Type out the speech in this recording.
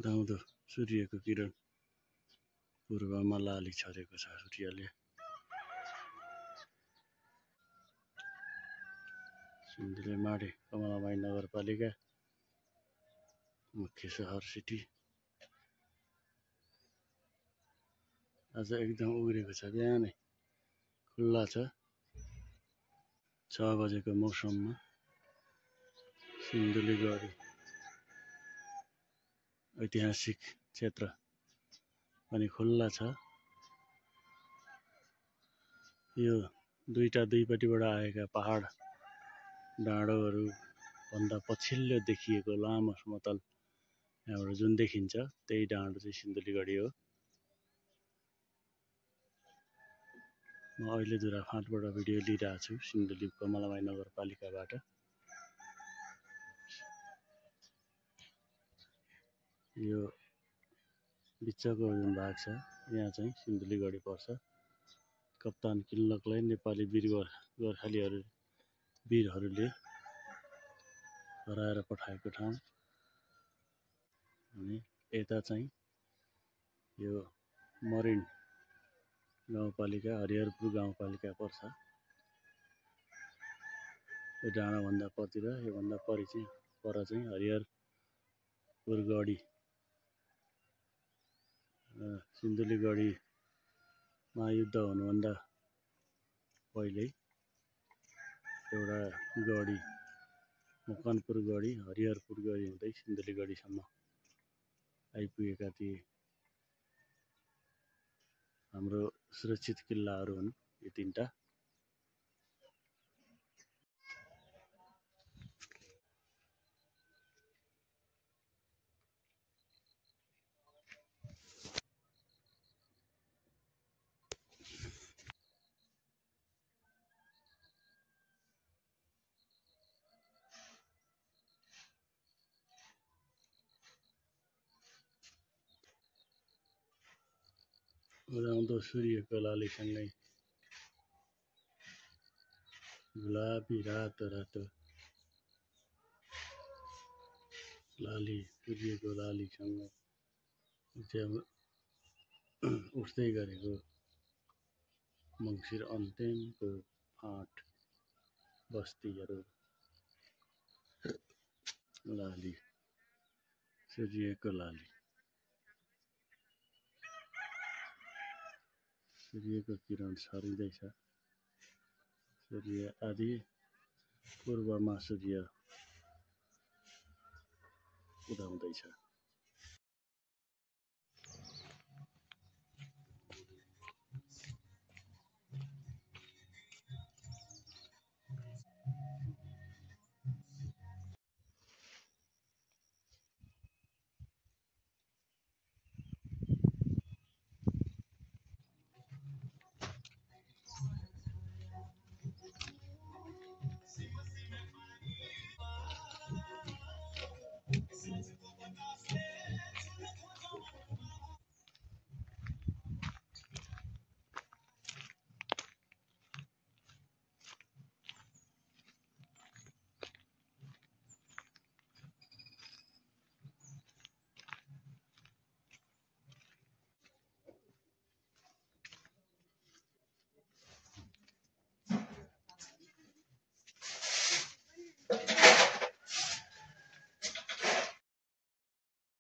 उदाउँदो सूर्यको किरण पूर्वमा लाली छरेको छ। सूर्यले सिन्धुलीमाढी कमलामाई नगरपालिका मुख्य सहर सिटी आज एकदम उग्रेको छ। बिहानै खुल्ला छ। 6 बजेको मौसममा सिन्धुलीगढी ऐतिहासिक क्षेत्र पनि खुल्ला छ। यो दुईपट्टिबाट आएका पहाड डाँडोहरू भन्दा पछिल्लो देखिएको लामो समतल यहाँबाट जुन देखिन्छ त्यही डाँडो चाहिँ सिन्धुलीगढी हो। म अहिले धुराफाँटबाट भिडियो लिइरहेको छु सिन्धुली कमलामाई नगरपालिकाबाट। यो बिचको जुन भाग छ यहाँ चाहिँ सिन्धुलीगढी पर्छ। कप्तान किल्लकलाई नेपाली वीरहरूले हराएर पठाएको ठाउँ। अनि यता चाहिँ यो मरिन गाउँपालिका हरिहरपुर गाउँपालिका पर्छ। यो डाँडाभन्दा पतिर योभन्दा पर चाहिँ हरिहरपुर गढी। सिन्धुलीगढीमा युद्ध हुनुभन्दा पहिल्यै एउटा गढी मकनपुर गढी हरिहरपुर गढी हुँदै सिन्धुलीगढीसम्म आइपुगेका थिए। हाम्रो सुरक्षित किल्लाहरू हुन् यो 3टा। उदाउँदो सूर्यको लालीसँगै गुलाबी रातो लाली सूर्यको लालीसँग उठ्दै गरेको मङ्सिर अन्त्यको फाँट बस्तीहरू लाली सूर्यको लाली। सूर्यको किरण छरिँदैछ। सूर्य आदि पूर्वमा सूर्य उदाउँदैछ।